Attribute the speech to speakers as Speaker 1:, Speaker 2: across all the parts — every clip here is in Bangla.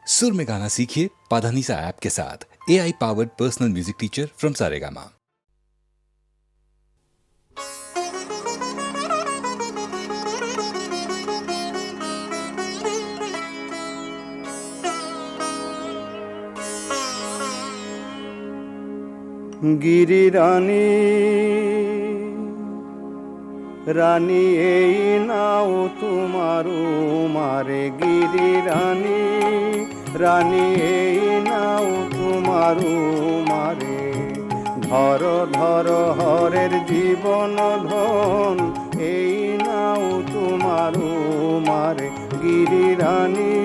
Speaker 1: सुर में गाना सीखिए पाधानीसा ऐप के साथ। AI powered personal music teacher from Saregama.
Speaker 2: गिरी रानी रानी এই নাও তোমার মারে গিরি রানী রানী এই নাও তোমার মারে ধর ধর হরের জীবন ধন এই নাও তোমার মারে গিরি রানী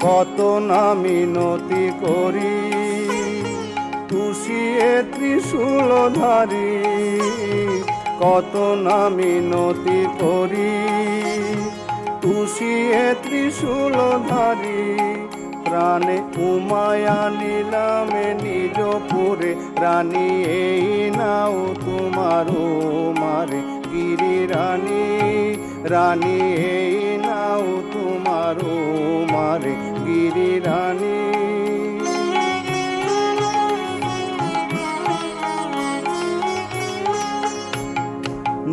Speaker 2: কত না মিনতি করি তুষিয়ে ত্রিশূলধারী কত না মিনতি করি তুষিয়ে ত্রিশূলধারী প্রাণে উমায়া নিলামে নিজপুরে রানী এই নাও তোমার মারে গিরি রানী রানী এই নাও তোমার মারে গিরি রানী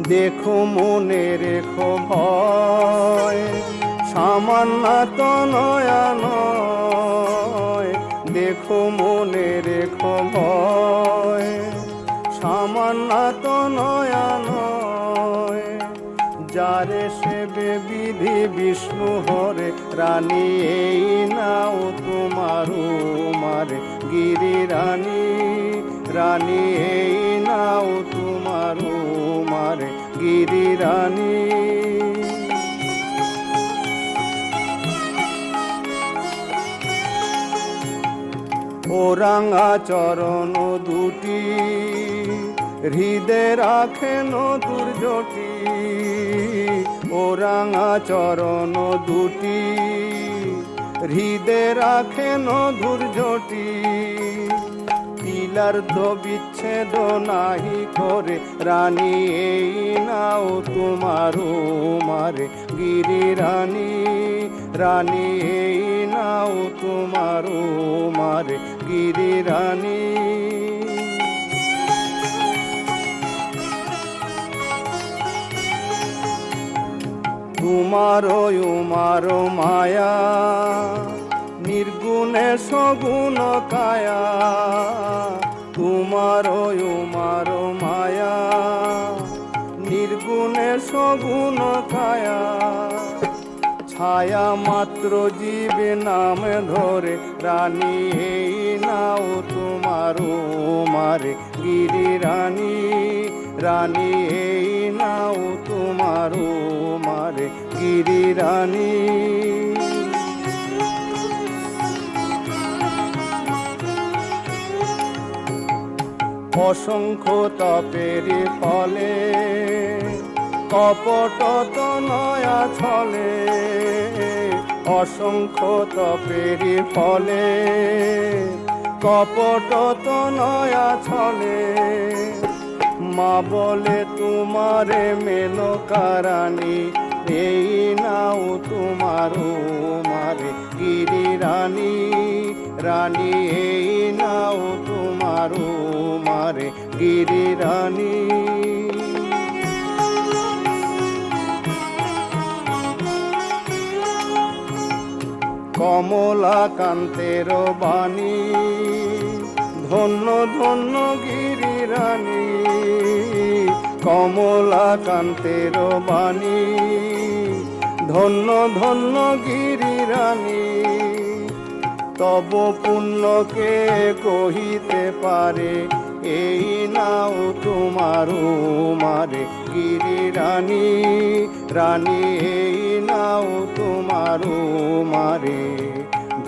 Speaker 2: দেখো মনে রেখো ভয় সামান্য তনয়া নয় দেখো মনে রেখো ভয় সামান্য তনয়া নয় যারে সেবে বিধি বিষ্ণু হরে রানী এই নাও তোমার মারে গিরি রানী রানী এই নাও তোমার মারে গিরি রানী ও রাঙা চরণ দুটি হৃদে রাখেন দুর্জটি ও রাঙা চরণ দুটি হৃদে রাখেন দুর্জটি তিলার্ধ বিচ্ছেদ নাহি করে রানী এই নাও তোমার মারে গিরি রানী রানী এই নাও তোমার মারে গিরি রানী তোমার উমার মায়া নির্গুণে সগুণ কায়া তোমার উমার মায়া নির্গুণে সগুণ কায়া ছায়া মাত্র জীবে নাম ধরে রানী এই নাও তোমার মারে গিরি রানী রানী এই নাও তোমার মারে গিরি রানী অসংখ্য তপের ফলে কপট তনয়া ছলে অসংখ্য তপের ফলে কপট তনয়া ছলে মা বলে তোমারে মেনকা রানী এই নাও তোমার মারে গিরি রানী রানী এই নাও তোমার মারে গিরি রানী কমলা কান্তের বাণী ধন্য ধন্য গিরি রানী কমলা কান্তের বাণী ধন্য ধন্য গিরি রানী তব পুণ্যকে কহিতে পারে এই নাও তোমার মারে গিরি রানী রানী এই নাও তোমার মারে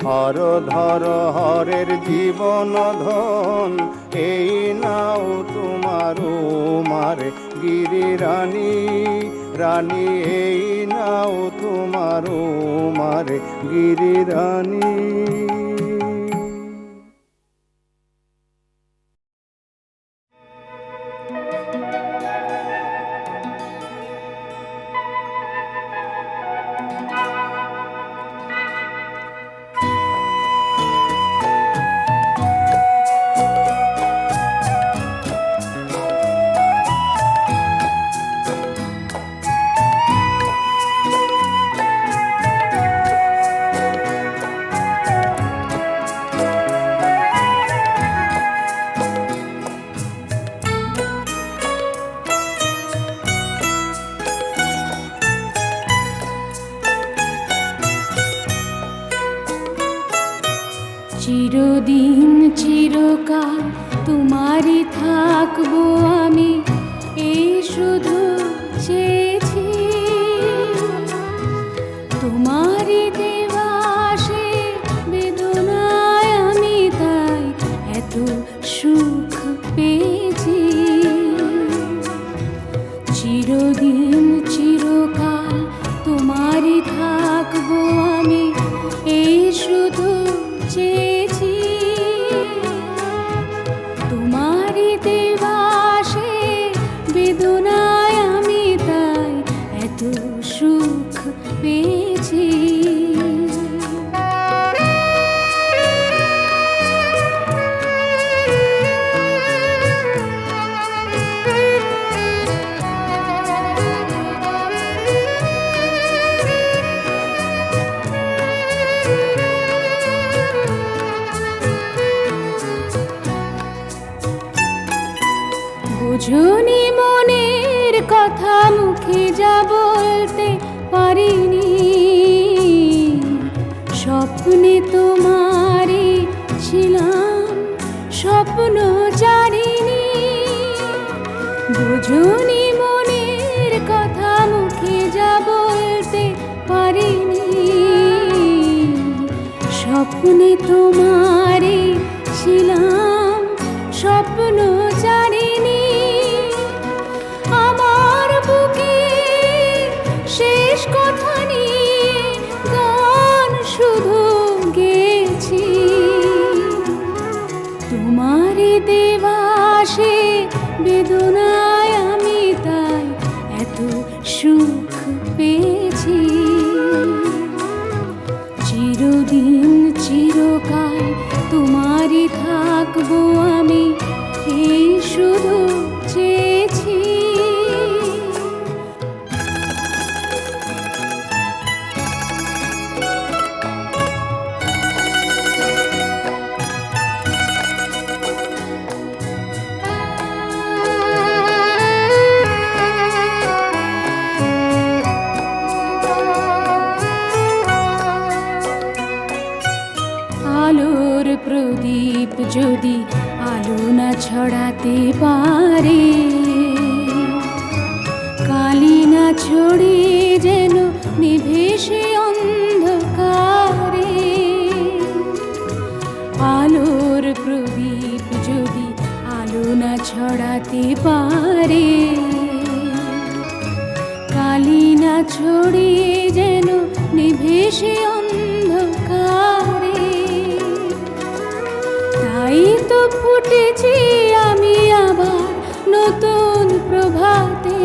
Speaker 2: ধর ধর হরের জীবন ধন এই নাও তোমার মারে গিরি রানী রানী এই নাও তোমার মারে গিরি রানী
Speaker 3: চিরকাল তোমারই থাকবো আমি, এই শুধু চেয়েছি। তোমারই দেওয়া সে বেদনায় আমি তাই এত সুখ পেয়েছি। চিরদিন চিরকাল তোমারই থাকবো আমি, এই শুধু চেয়েছি। তোমারই দেওয়া সে বেদনায় আমি তাই এত সুখ পেয়েছি। বুঝুনি মনের কথা মুখে যা বলতে পারিনি, স্বপ্নে তোমারই ছিলাম স্বপ্ন জানিনি। বুঝুনি মনের কথা মুখে যা বলতে পারিনি, স্বপ্নে তোমারই ছিলাম স্বপ্ন জানিনি। আমার বুকে শেষ কথা নিয়ে গান শুধু গেছি। তোমারই দেওয়া সে বেদনায় আমি তাই এত সুখ পেয়েছি। চিরদিন চিরকাল তোমারই থাকবো আমি, এই শুধু চেয়েছি। আলোর প্রদীপ যদি আলো না ছড়াতে পারে, কালি না ছড়িয়ে যেন নিভে সে অন্ধকারে। আলোর প্রদীপ যদি আলো না ছড়াতে পারে, কালি না ছড়িয়ে যেন নিভে সে অন্ধকারে। তাই তো ফুটেছি আমি আবার নতুন প্রভাতে,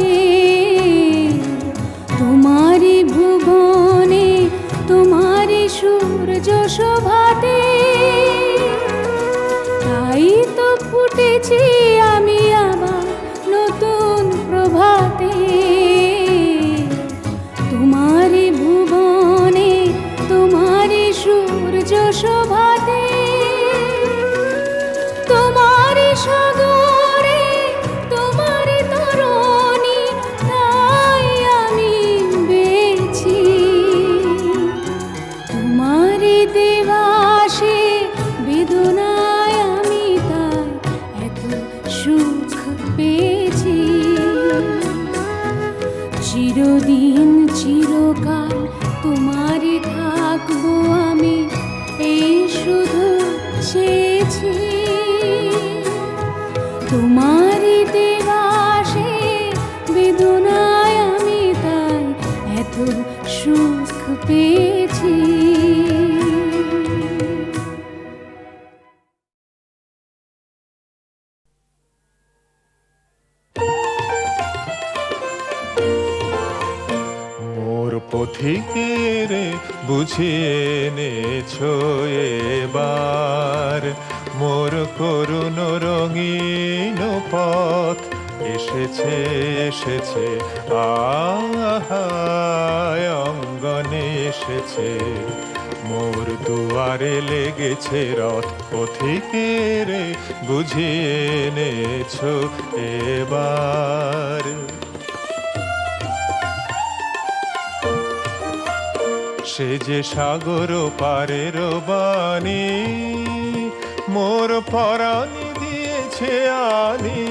Speaker 3: তোমারই ভুবনে তোমারই সূর্য শোভাতে। তাই তো ফুটেছি আমি আবার নতুন প্রভাতে, তোমারই ভুবনে তোমারই সূর্য শোভাতে। তোমারই সাগরে তোমারই তরণী তাই আমি বেছি। তোমারই দেওয়া সে বেদনায় আমি তাই এত সুখ পেয়েছি। চিরদিন চিরকাল তোমারই থাকবো আমি, এই শুধু চেয়েছি। তোমারই দেওয়া সে বেদনায় আমি তাই এত সুখ পেয়েছি।
Speaker 4: মোর পথিকের বুঝিয়ে এনেছো এবার, মোর করুণ রঙিন পথ এসেছে এসেছে আহায় অঙ্গনে এসেছে। মোর দুয়ারে লেগেছে রথ, পথিকের বুঝিয়ে এনেছো এবার। সে যে সাগর পারের বাণী, মোর পরাণে দিয়েছে আনি।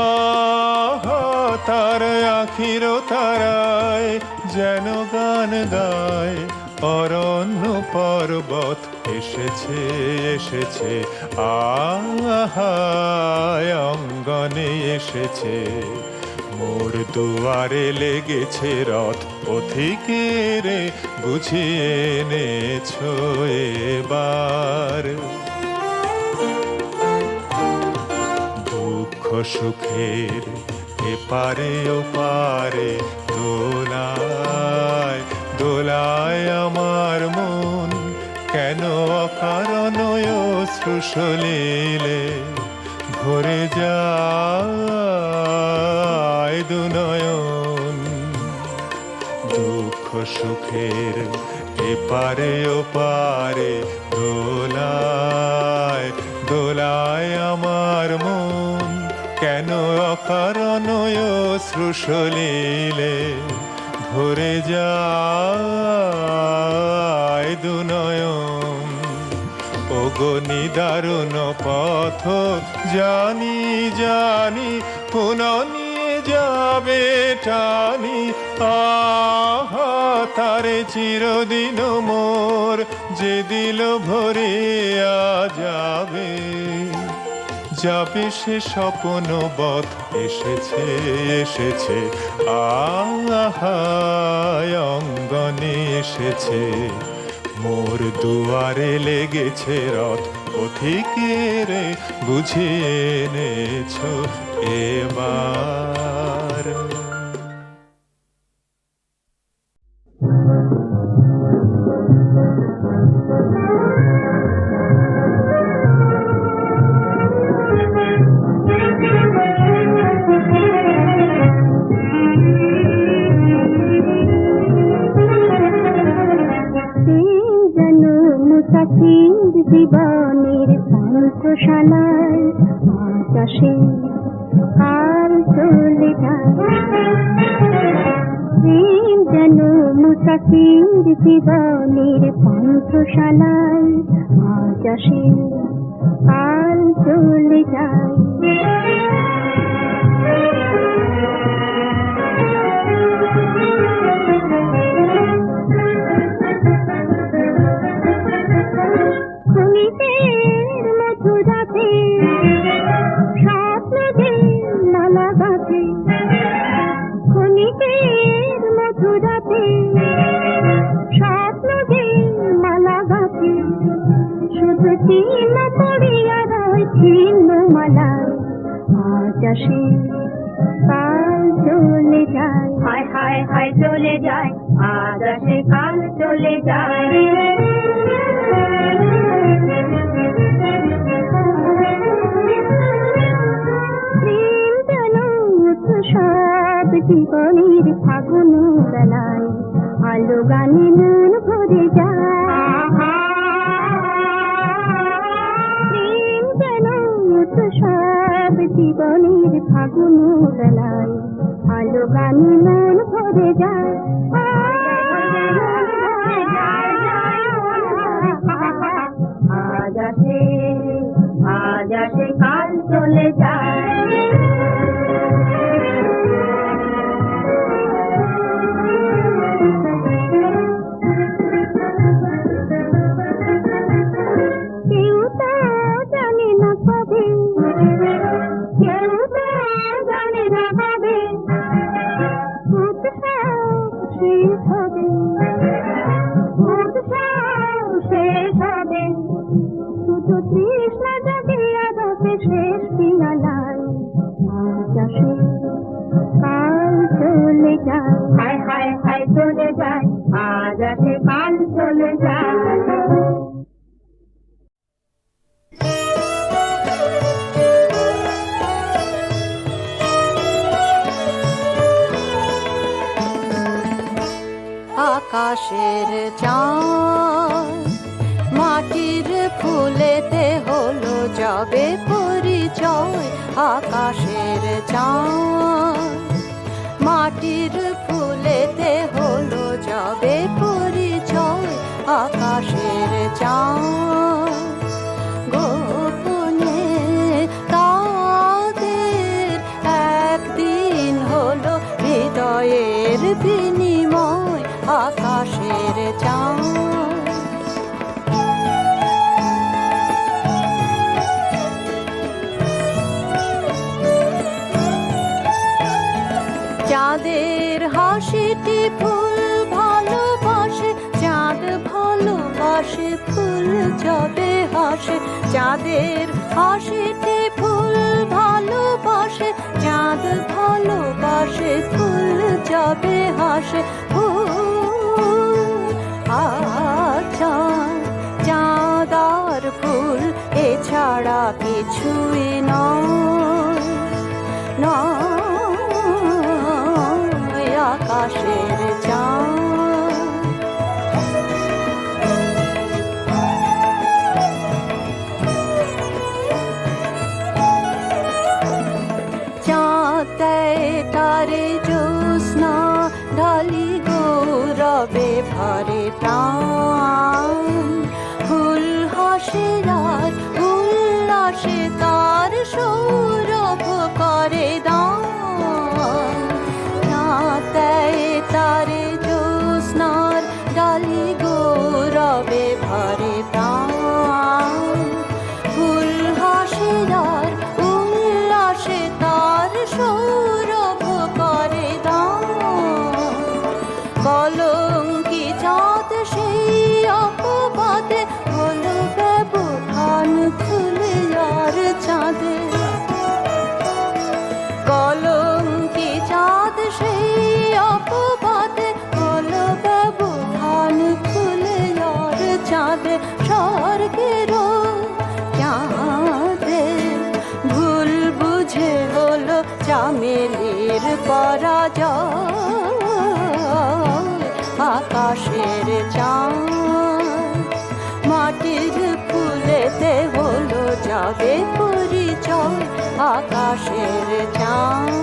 Speaker 4: আহা তার আখির তারায় যেন গান গায়, অরণ্য পর্বত এসেছে এসেছে, আহা অঙ্গনে এসেছে। মোর দুয়ারে লেগেছে রথ, পথিকের বুঝিয়ে এনেছো এবার। দুঃখ সুখের এপারে ওপারে দোলায় দোলায় আমার মন, কেন অকারণ অশ্রু সলিলে ভরে যায় দুনয়ন। দুঃখ সুখের এপারে ওপারে দোলায় দোলায় আমার মন, কেন অকারণ অশ্রু সলিলে ভরে যায় দুনয়ন। ওগো নিদারুণ পথ জানি জানি, পুনঃ নিয়ে যাবে টানি। আহা তারে চিরদিন মোর যে দিল ভরিয়া যাবে, যাবে সে স্বপ্ন বধ এসেছে এসেছে, আহা অঙ্গনে এসেছে। মোর দুয়ারে লেগেছে রথ, পথিকের বুঝিয়ে এনেছো এবার।
Speaker 5: জীবনের পান্থশালায় আকাশে কাল চলে যায়, যেন মুসাফির জীবনের পান্থশালায় আকাশে কাল চলে যায়। ক্ষণিকের মধুরাতে স্বপ্ন যে মালা গাঁথে, ক্ষণিকের মধুরাতে স্বপ্ন যে মালা গাঁথে, শুধু চিহ্ন পড়িয়া রয় ছিন্ন মালায় আকাশে কাল চলে যায়। হায় হায় হায় চলে যায়, আকাশে কাল চলে যায়। সব জীবনের ফাগুন বেলায় আলো গানে মন ভরে যায়। যেন সব জীবনের ফাগুন বেলায় আলো গানে মন ভরে যায়। আজ আসে আজ আসে কাল চলে যায়। কেউ তো জানে না কবে, কেউ তো জানে না কবে উৎসব শেষ হবে, উৎসব শেষ হবে। শুধু তৃষ্ণা জাগিয়া রবে শেষ পিয়ালায় আকাশে কাল চলে যায়। হায় হায় হায় চলে যায়, আজ আসে কাল চলে যায়।
Speaker 3: আকাশের চাঁদ মাটির ফুলেতে হলো যাবে পরিচয়। আকাশের চাঁদ মাটির ফুলেতে হলো যাবে পরিচয়। আকাশের চাঁদ বিনিময় আকাশের চাঁদ। চাঁদের হাসিটি ফুল ভালোবাসে, চাঁদ ভালোবাসে ফুল যবে হাসে। চাঁদের হাসিটি ফুল ভালোবাসে, চাঁদ ভালোবাসে ফুল যবে হাসে। চাঁদ আর ফুল এছাড়া কিছুই নয়, নয় আকাশের চাঁদ। চাঁদ দেয় তারে জ্যোৎস্না ঢালি গৌরবে ভরে প্রাণ। ফুল হাসে আর উল্লাসে তার সৌরভ করে দান। চাঁদ দেয় তারে জ্যোৎস্নার ঢালি গৌরবে ভরে প্রাণ। ফুল হাসে আর উল্লাসে তার সৌরভ করে দান। কলঙ্কি চাঁদ সেই অপবাদে হলো ব্যবধান খুলে আর চাঁদে। কলঙ্কি চাঁদ সেই অপবাদে হলো ব্যবধান খুলে আর চাঁদে। স্বর্গেরও চাঁদে ভুল বুঝে হলো চামেলির পরাজয় আকাশের চাঁদ। মাটির ফুলেতে হলো যাবে পরিচয় আকাশের চাঁদ।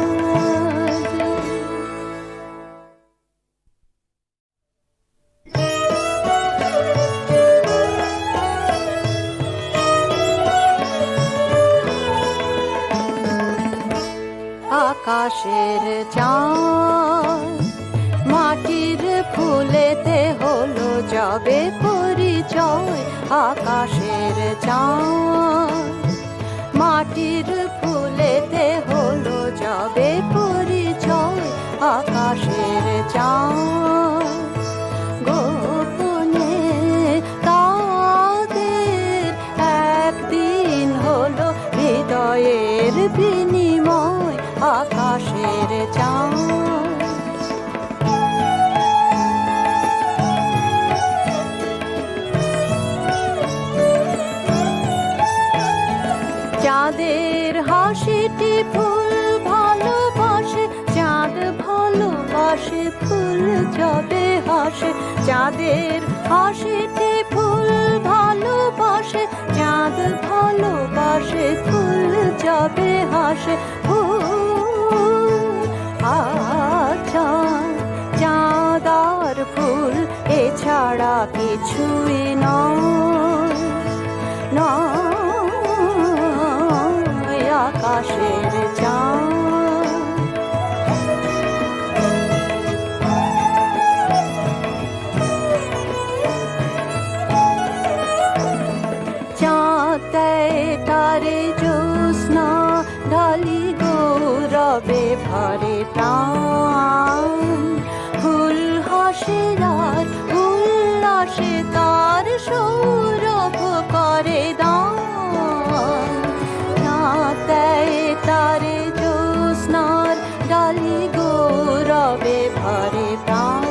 Speaker 3: আকাশের চাঁদ মাটির ফুলেতে হলো যাবে পরিচয় আকাশের চাঁদ। মাটির ফুলেতে হলো যাবে পরিচয় আকাশের চাঁদ। গোপনে তাদের একদিন হলো হৃদয়ের বিনিময় আকাশের চাঁদ। চাঁদের হাসিটি ফুল ভালোবাসে, চাঁদ ভালোবাসে ফুল যবে হাসে। চাঁদের হাসিটি ফুল ভালোবাসে, চাঁদ ভালোবাসে ফুল যবে হাসে। চাঁদ আর ফুল এছাড়া কিছুই নয়, নয় আকাশের চাঁদ। চাঁদ দেয় তারে জ্যোৎস্না ঢালি গৌরবে ভরে প্রাণ। ফুল হাসে আর উল্লাসে তার সৌরভ করে দান। চাঁদ দেয় তারে জ্যোৎস্নার ঢালি গৌরবে ভরে প্রাণ।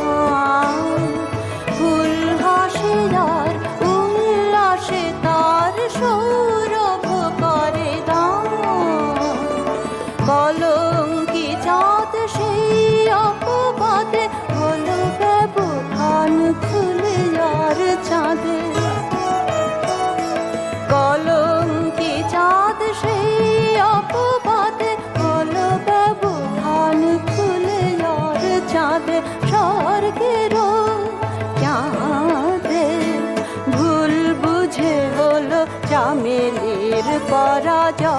Speaker 3: ফুল হাসে আর উল্লাসে তার সৌরভ করে দান। কলঙ্কি চাঁদ সেই অপবাদে হলো ব্যবধান খুলে আর চাঁদে। কলঙ্কি চাঁদ সেই অপবাদে হলো ব্যবধান খুলে আর চাঁদে। স্বর্গেরও চাঁদে ভুল বুঝে হলো চামেলির পরাজয়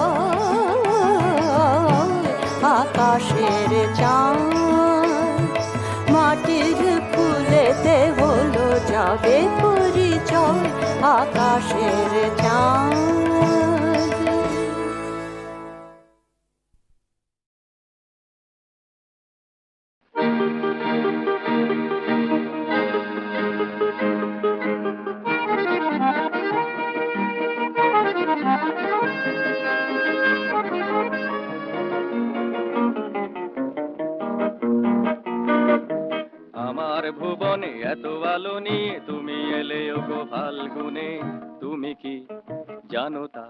Speaker 3: আকাশের চাঁদ।
Speaker 6: পাবে পরিচয় আকাশের চাঁদ।
Speaker 7: আমার ভুবনে এত আলো নিয়ে তুমি এলে ওগো ফাল্গুনে, তুমি কি জানো তা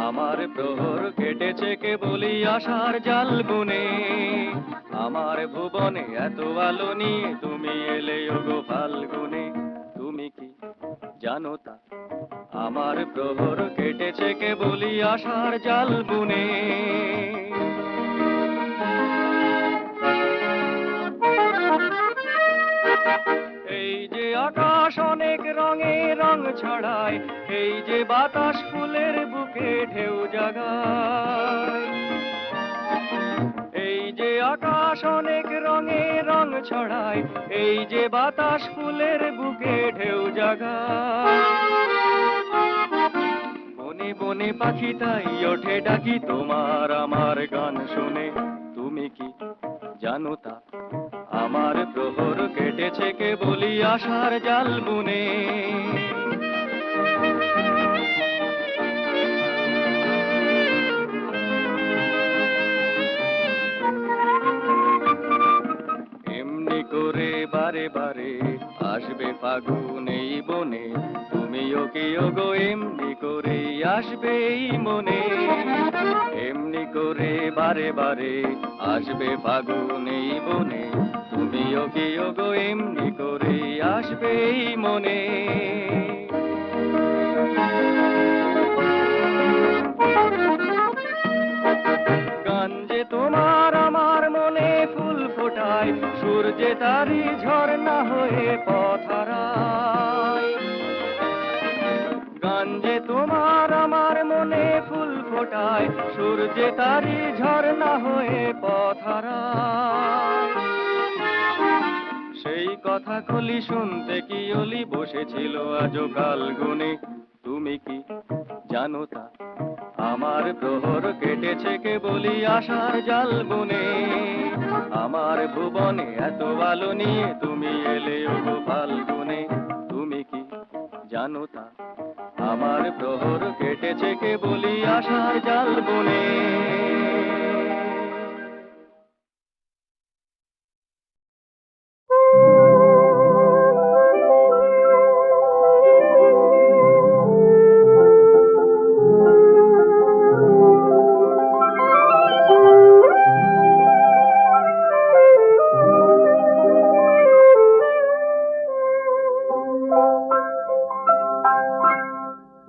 Speaker 7: আমার প্রহর কেটেছে কেবলই আশার জাল বুনে। আমার ভুবনে এত আলো নিয়ে তুমি এলে ওগো ফাল্গুনে, তুমি কি জানো তা আমার প্রহর কেটেছে কেবলই আশার জাল বুনে। এই যে আকাশ অনেক রঙে রং ছড়ায়, এই যে বাতাস ফুলের বুকে ঢেউ জাগায়। এই যে আকাশ অনেক রঙে রং ছড়ায়, এই যে বাতাস ফুলের বুকে ঢেউ জাগায়। বনে বনে পাখি তাই ওঠে ডাকি তোমার আমার গান শুনে, তুমি কি জানো তা আমার প্রহর কেটেছে কেবলই আশার জাল বুনে। এমনি করে বারে বারে আসবে ফাগুন এই বনে, তুমিও কি ওগো এমনি করে আসবে এই মনে। এমনি করে বারে বারে আসবে ফাগুন এই বনে, তুমিও কি ওগো এমনি করে আসবে এই মনে। গান যে তোমার আমার মনে ফুল ফোটায়, সূর্যে তারি ঝর্ণা হয়ে পথ হারায়। গান যে তোমার আমার মনে ফুল ফোটায়, সূর্যে তারি ঝর্ণা হয়ে পথ হারায়। সেই কথা কলি শুনতে কি অলি বসেছিল আজও কাল গুনে, তুমি কি জানো তা আমার প্রহর কেটেছে কেবলই আশার জাল বুনে। আমার ভুবনে এত আলো নিয়ে তুমি এলে ওগো ফাল্গুনে, তুমি কি জানো তা আমার প্রহর কেটেছে কেবলই আশার জাল বুনে।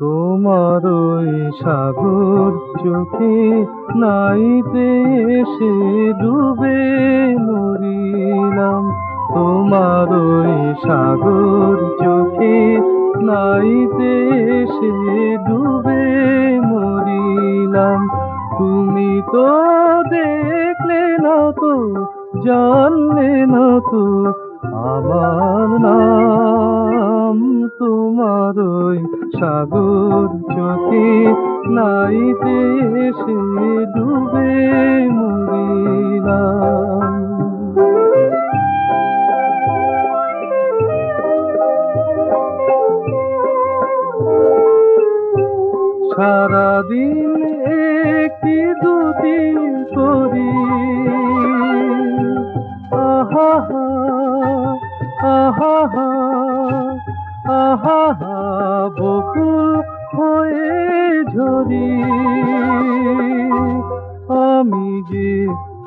Speaker 2: তোমার ওই সাগর চোখে নাইতে এসে ডুবে মরিলাম। তোমার ওই সাগর চোখে নাইতে এসে ডুবে মরিলাম। তুমি তো দেখলে না তো জানলে না তো আমার নাম। তোমার ওই সাগর চোখে নাইতে এসে ডুবে মরিলাম। সারাদিন একটি দুটি করি, আহা হা আহা হা আহা হা বকুল হয়ে ঝরি। আমি যে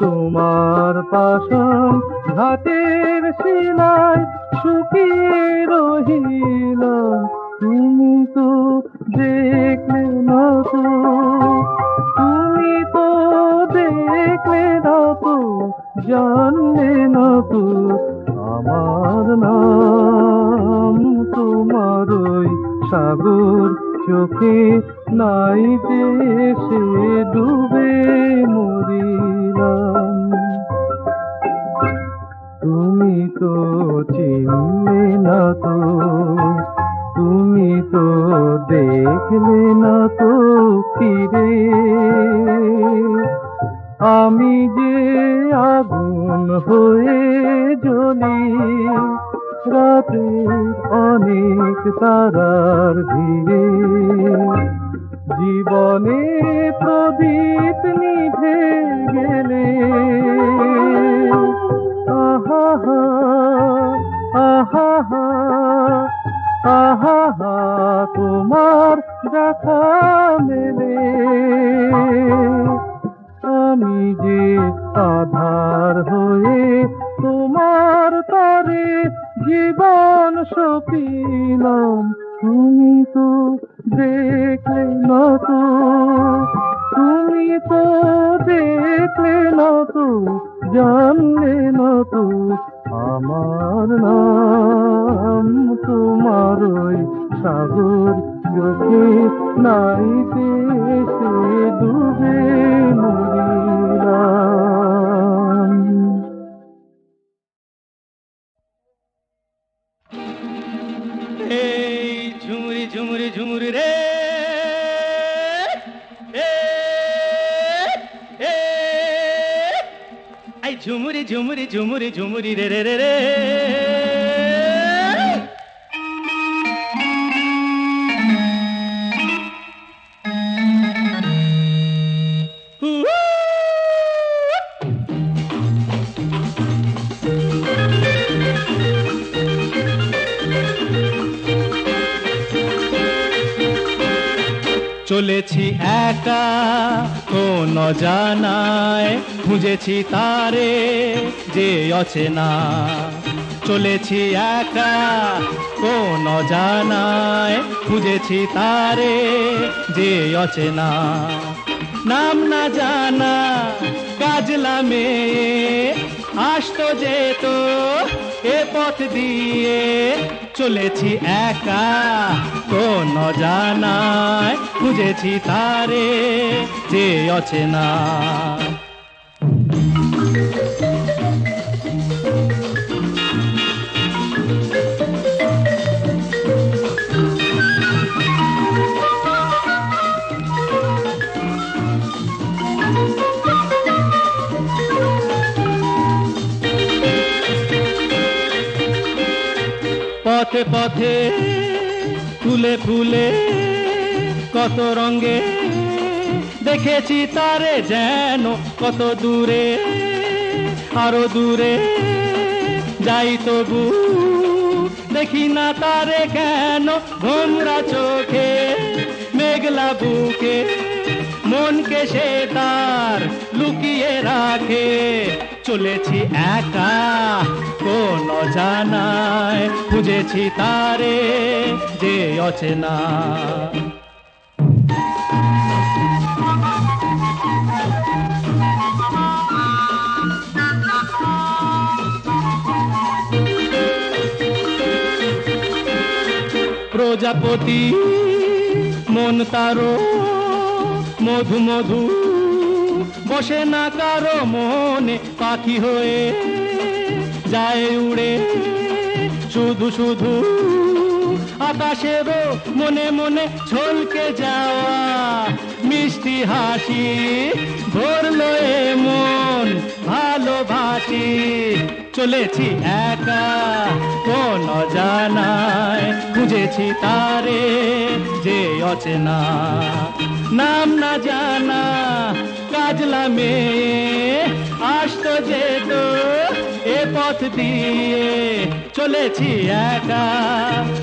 Speaker 2: তোমার পাষাণ ঘাটের শিলায় শুকিয়ে রহিলাম। তুমি তো দেখলে না তো, তুমি তো দেখলে না তো জানলে না তো আমার নাম। তোমার ওই সাগর চোখে নাইতে এসে ডুবে মরিলাম। তুমি তো চিনলে না তো জ্বলি রাতের অনেক তারার ভিড়ে, জীবনে প্রদীপ নিভে গেলে আহা হা আহা হা আহা হা তোমার দেখা মেলে। আমি যে আধার হয়ে তোমার তরে জীবন সপিলাম, তুমি তো দেখলে না তো, তুমি তো দেখলে না তো, জানলে না তো আমার নাম। তোমার ওই সাগর চোখে নাইতে সে ডুবে মরিলাম।
Speaker 7: এই ঝুমুরি ঝুমুরি ঝুমুরি রে, এই ঝুমুরি ঝুমুরি ঝুমুরি ঝুমুরি রে রে রে রে। চলেছি একা কোন জানায়, খুঁজেছি তারে যে অচেনা। চলেছি একা কোন জানায়, খুঁজেছি তারে যে অচেনা। নাম না জানা কাজলা মেয়ে আসতো যেত এ পথ দিয়ে। চলেছি একা কোন জানায়, খুঁজেছি তারে যে অচেনা। পথে পথে ফুলে ফুলে কত রঙে দেখেছি তারে যেন কত দূরে, আরো দূরে যাই তবু দেখি না তারে কেন। ভোমরা চোখে মেঘলা বুকে মনকে সে তার লুকিয়ে রাখে। চলেছি একা কোন জানায়, খুঁজেছি তারে যে অচেনা। প্রজাপতি মন তারো মধু মধু, বসে না কারো মনে পাখি হয়ে যায় উড়ে। শুধু শুধু আকাশেরও মনে মনে ছলকে যাওয়া মিষ্টি হাসি ভরলো এ মন ভালোবাসি। চলেছি একা কোন জানায়, খুঁজেছি তারে যে অচেনা। নাম না জানা কাজলা মেয়ে আসতো যেত এ পথ দিয়ে। চলেছি একা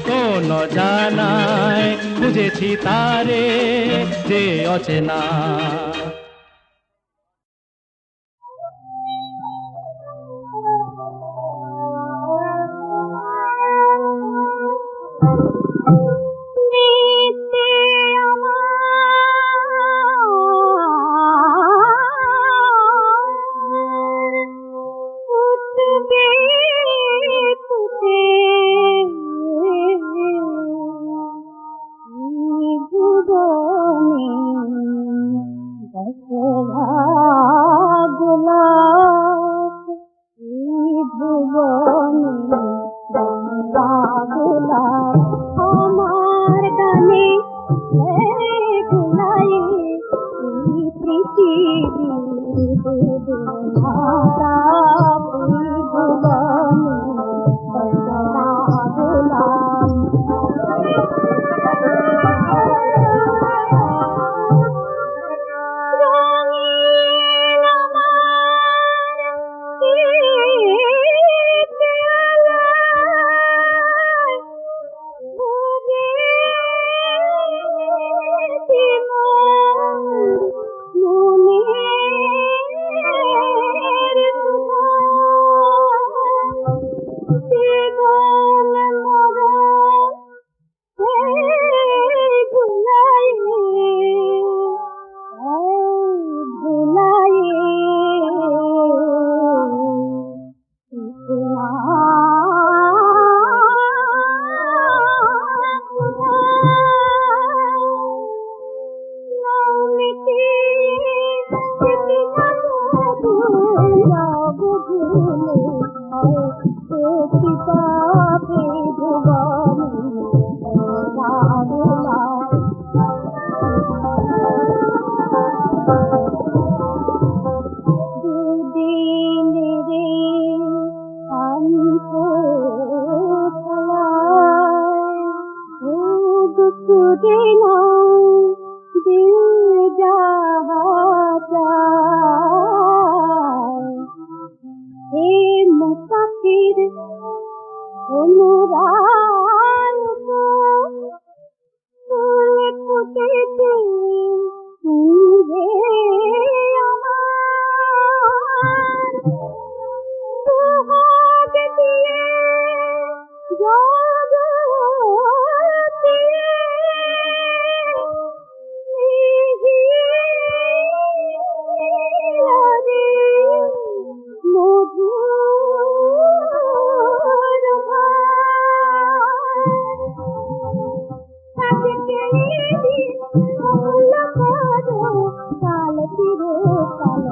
Speaker 7: কোন জানায়, খুঁজেছি তারে যে অচেনা।
Speaker 5: আমার গানে গুলাই পৃথিবী ভুবন
Speaker 3: যে নাও যে যাহা চায় হে মুসাফির অনুরাগ ফুল ফুটেছে তুই আমার সুহাগ দিয়ে জগতে মধুর কাল ফিরে কাল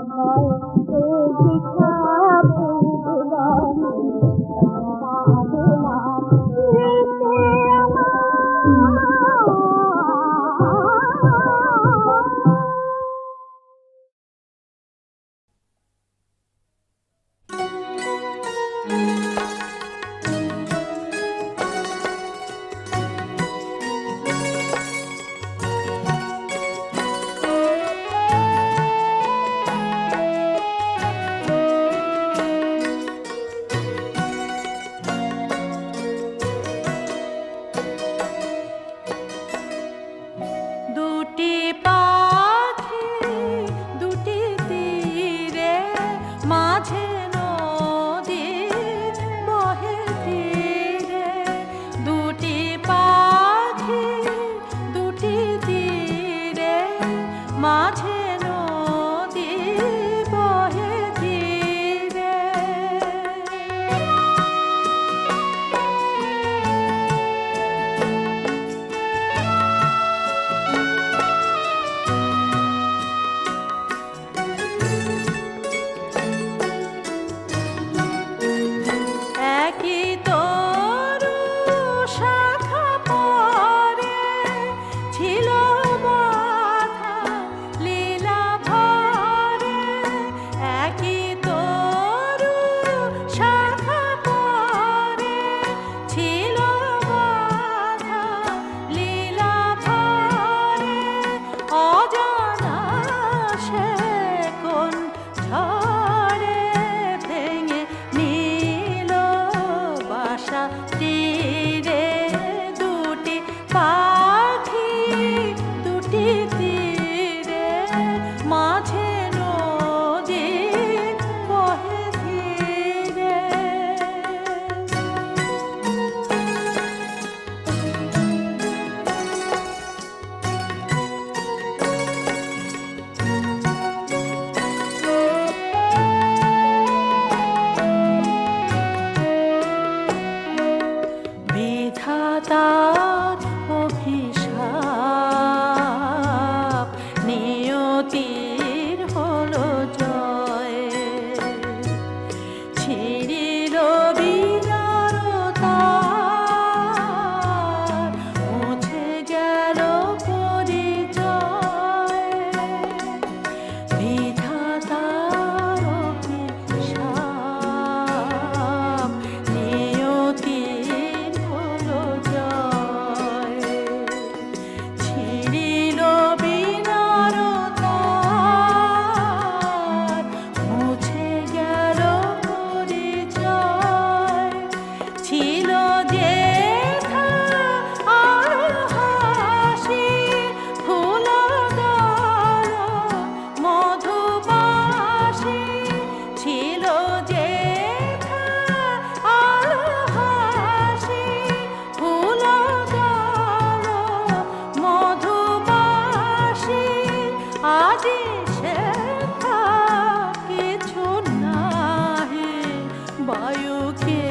Speaker 3: নয়
Speaker 6: বায়ুকে